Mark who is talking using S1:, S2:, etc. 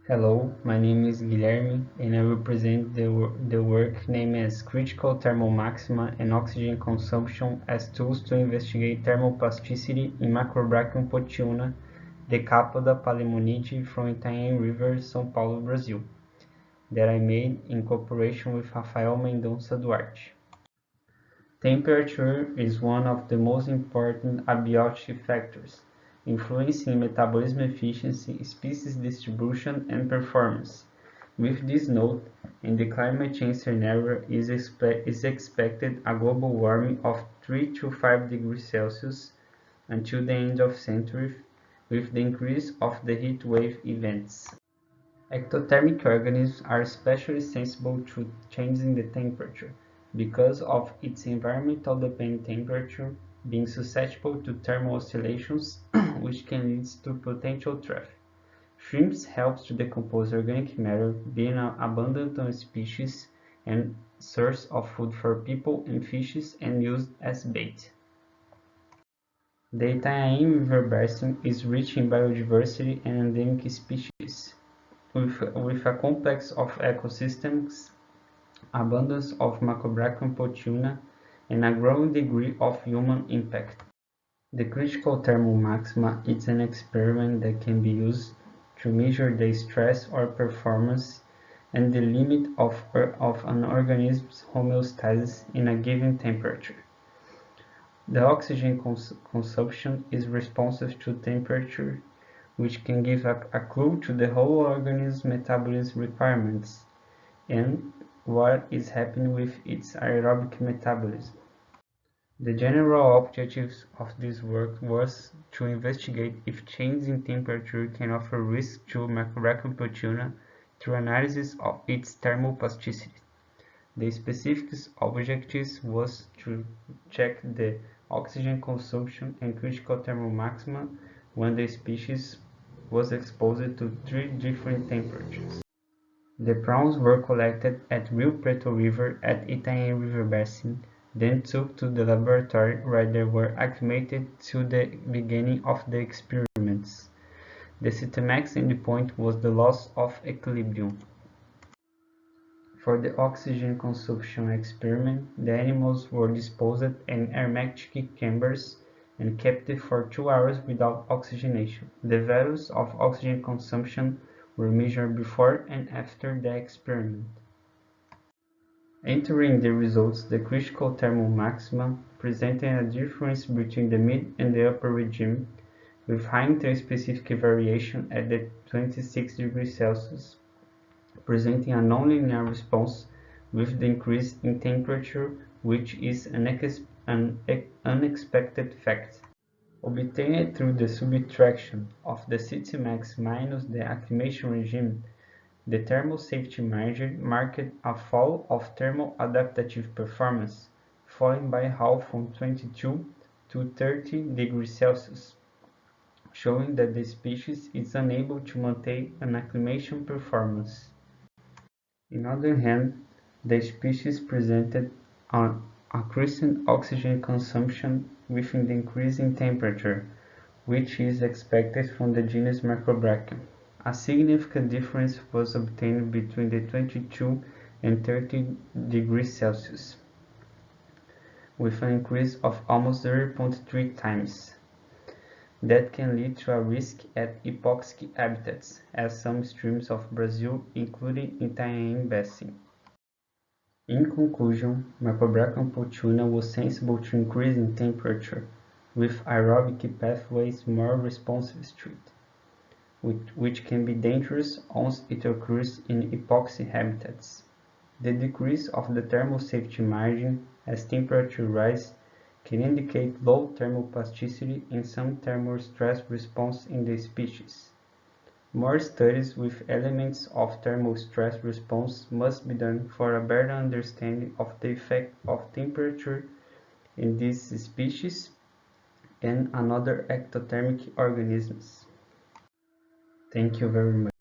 S1: Hello, my name is Guilherme and I will present the work named as Critical Thermal Maxima and Oxygen Consumption as Tools to Investigate Thermal Plasticity in Macrobrachium potiuna, Decapoda, Palaemonidae from Itanhaém River, São Paulo, Brazil, that I made in cooperation with Rafael Mendonça Duarte. Temperature is one of the most important abiotic factors, influencing metabolism efficiency, species distribution, and performance. With this note, in the climate change scenario is expected a global warming of 3 to 5 degrees Celsius until the end of century, with the increase of the heat wave events. Ectothermic organisms are especially sensible to changes in the temperature because of its environmental dependent temperature being susceptible to thermal oscillations, which can lead to potential threat. Shrimps helps to decompose organic matter, being an abundant species and source of food for people and fishes and used as bait. The Itanhaém River basin is rich in biodiversity and endemic species, with a complex of ecosystems, abundance of Macrobrachium potiuna, and a growing degree of human impact. The critical thermal maxima is an experiment that can be used to measure the stress or performance and the limit of an organism's homeostasis in a given temperature. The oxygen consumption is responsive to temperature, which can give a clue to the whole organism's metabolism requirements and what is happening with its aerobic metabolism. The general objectives of this work was to investigate if changes in temperature can offer risk to Macrobrachium potiuna through analysis of its thermal plasticity. The specific objectives was to check the oxygen consumption and critical thermal maxima when the species was exposed to 3 different temperatures. The prawns were collected at Preto River at Itanhaém River basin, then took to the laboratory where they were acclimated to the beginning of the experiments. The CTMax endpoint was the loss of equilibrium. For the oxygen consumption experiment, the animals were disposed in hermetic chambers and kept for 2 hours without oxygenation. The values of oxygen consumption were measured before and after the experiment. Entering the results, the critical thermal maxima presented a difference between the mid and the upper regime, with high interspecific variation at the 26 degrees Celsius, presenting a nonlinear response with the increase in temperature, which is an unexpected fact. Obtained through the subtraction of the CTMax minus the acclimation regime, the thermal safety margin marked a fall of thermal adaptive performance, falling by half from 22 to 30 degrees Celsius, showing that the species is unable to maintain an acclimation performance. On the other hand, the species presented an increasing oxygen consumption within the increase in temperature, which is expected from the genus Macrobrachium. A significant difference was obtained between the 22 and 30 degrees Celsius, with an increase of almost 0.3 times. That can lead to a risk at hypoxic habitats, as some streams of Brazil, including Itanhaém basin. In conclusion, Macrobrachium potiuna was sensible to increase in temperature, with aerobic pathways more responsive to it, which can be dangerous once it occurs in epoxy habitats. The decrease of the thermal safety margin as temperature rises can indicate low thermal plasticity and some thermal stress response in the species. More studies with elements of thermal stress response must be done for a better understanding of the effect of temperature in these species and other ectothermic organisms. Thank you very much.